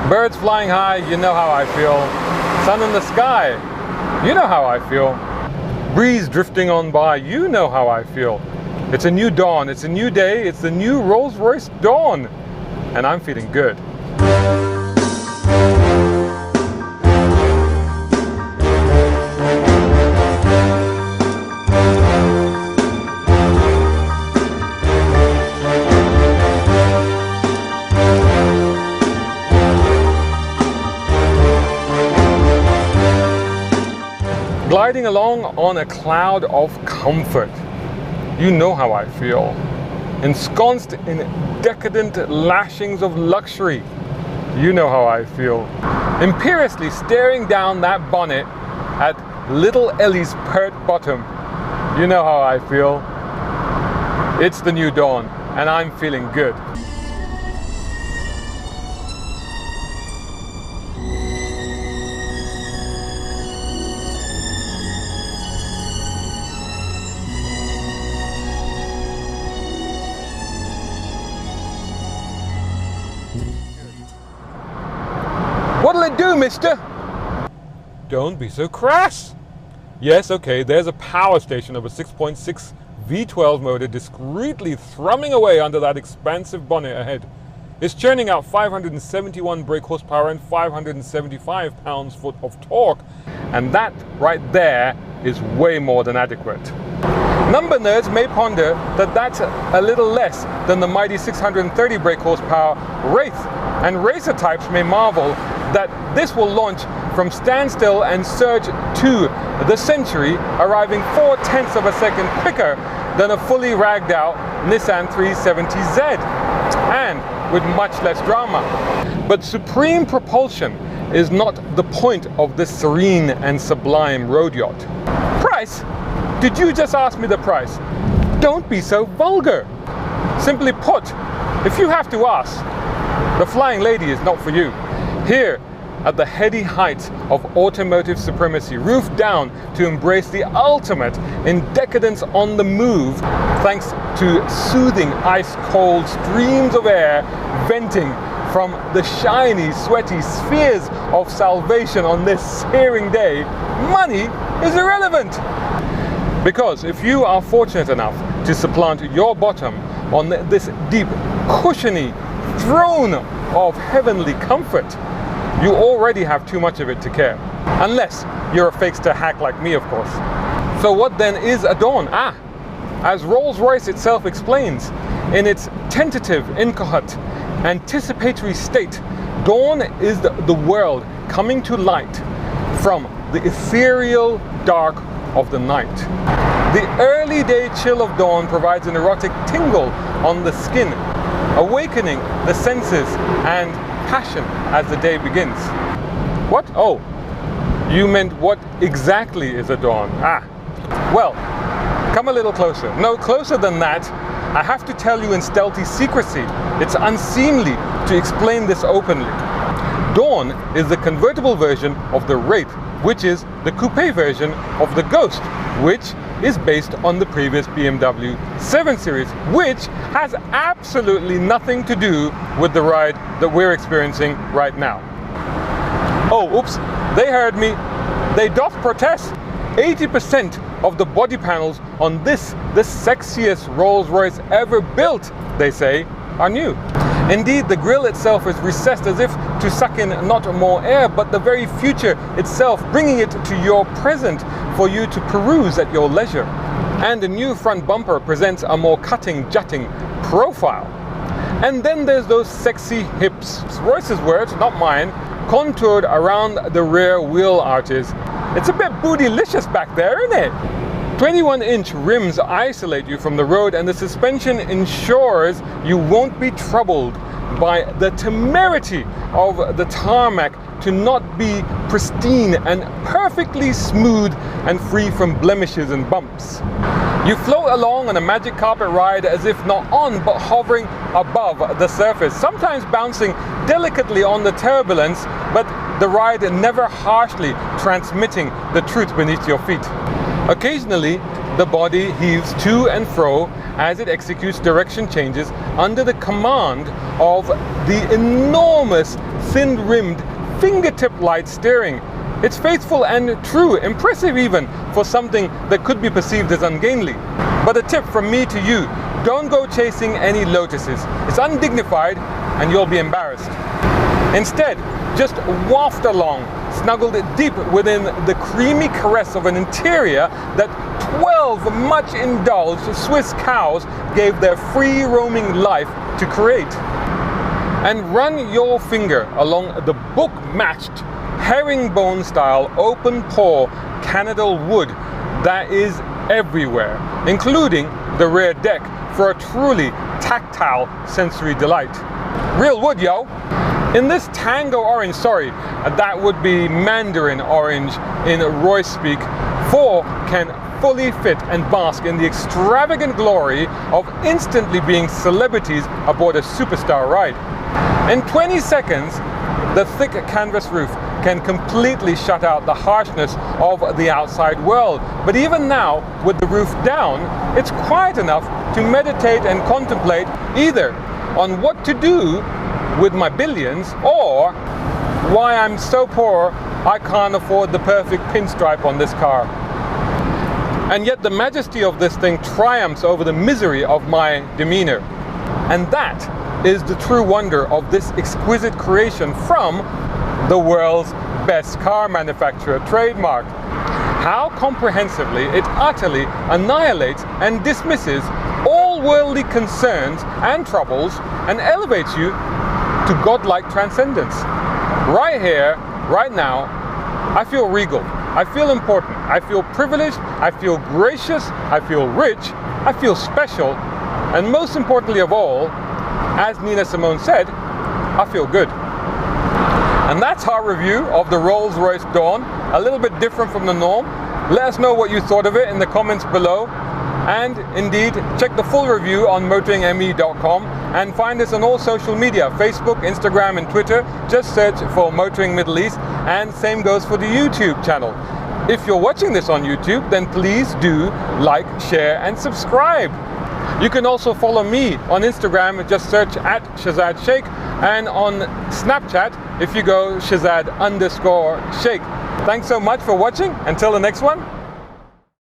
Birds flying high, you know how I feel. Sun in the sky, you know how I feel. Breeze drifting on by, you know how I feel. It's a new dawn, it's a new day, it's the new Rolls-Royce Dawn. And I'm feeling good. Gliding along on a cloud of comfort. You know how I feel. Ensconced in decadent lashings of luxury. You know how I feel. Imperiously staring down that bonnet at little Ellie's pert bottom. You know how I feel. It's the new dawn, and I'm feeling good. What'll it do, mister? Don't be so crass. Yes, okay, there's a power station of a 6.6 V12 motor discreetly thrumming away under that expansive bonnet ahead. It's churning out 571 brake horsepower and 575 pounds-foot of torque. And that right there is way more than adequate. Number nerds may ponder that that's a little less than the mighty 630 brake horsepower Wraith, and racer types may marvel that this will launch from standstill and surge to the century, arriving 0.4 of a second quicker than a fully ragged out Nissan 370Z, and with much less drama. But supreme propulsion is not the point of this serene and sublime road yacht. Price? Did you just ask me the price? Don't be so vulgar. Simply put, if you have to ask, the Flying Lady is not for you. Here, at the heady heights of automotive supremacy, roofed down to embrace the ultimate in decadence on the move, thanks to soothing ice-cold streams of air venting from the shiny, sweaty spheres of salvation on this searing day, money is irrelevant. Because if you are fortunate enough to supplant your bottom on this deep, cushiony throne of heavenly comfort, you already have too much of it to care. Unless you're a fakester hack like me, of course. So what then is a Dawn? As Rolls-Royce itself explains, in its tentative, inchoate, anticipatory state, dawn is the world coming to light from the ethereal dark of the night. The early day chill of dawn provides an erotic tingle on the skin, awakening the senses and passion as the day begins. What? Oh, you meant what exactly is a dawn? Well, come a little closer. No, closer than that. I have to tell you in stealthy secrecy. It's unseemly to explain this openly. Dawn is the convertible version of the Wraith, which is the coupe version of the Ghost, which is based on the previous BMW 7 Series, which has absolutely nothing to do with the ride that we're experiencing right now. Oh, oops, they heard me. They doth protest. 80% of the body panels on the sexiest Rolls-Royce ever built, they say, are new. Indeed, the grille itself is recessed as if to suck in not more air, but the very future itself, bringing it to your present for you to peruse at your leisure. And the new front bumper presents a more cutting, jutting profile. And then there's those sexy hips, Royce's words, not mine, contoured around the rear wheel arches. It's a bit bootylicious back there, isn't it? 21-inch rims isolate you from the road, and the suspension ensures you won't be troubled by the temerity of the tarmac to not be pristine and perfectly smooth and free from blemishes and bumps. You float along on a magic carpet ride as if not on but hovering above the surface, sometimes bouncing delicately on the turbulence, but the ride never harshly transmitting the truth beneath your feet. Occasionally, the body heaves to and fro as it executes direction changes under the command of the enormous thin-rimmed, fingertip light steering. It's faithful and true, impressive even for something that could be perceived as ungainly. But a tip from me to you, don't go chasing any Lotuses. It's undignified and you'll be embarrassed. Instead, just waft along, snuggled deep within the creamy caress of an interior that 12 much indulged Swiss cows gave their free-roaming life to create. And run your finger along the book-matched herringbone-style open-pore Canadal wood that is everywhere, including the rear deck for a truly tactile sensory delight. Real wood, yo! In this tango orange, that would be mandarin orange in Royce speak, 4 can fully fit and bask in the extravagant glory of instantly being celebrities aboard a superstar ride. In 20 seconds, the thick canvas roof can completely shut out the harshness of the outside world. But even now, with the roof down, it's quiet enough to meditate and contemplate either on what to do with my billions or why I'm so poor I can't afford the perfect pinstripe on this car. And yet the majesty of this thing triumphs over the misery of my demeanor. And that is the true wonder of this exquisite creation from the world's best car manufacturer trademark. How comprehensively it utterly annihilates and dismisses all worldly concerns and troubles and elevates you to godlike transcendence. Right here, right now, I feel regal, I feel important, I feel privileged, I feel gracious, I feel rich, I feel special, and most importantly of all, as Nina Simone said, I feel good. And that's our review of the Rolls-Royce Dawn, a little bit different from the norm. Let us know what you thought of it in the comments below. And indeed, check the full review on motoringme.com and find us on all social media, Facebook, Instagram and Twitter. Just search for Motoring Middle East, and same goes for the YouTube channel. If you're watching this on YouTube, then please do like, share and subscribe. You can also follow me on Instagram, just search at Shahzad Sheikh, and on Snapchat if you go Shahzad_Sheikh. Thanks so much for watching. Until the next one,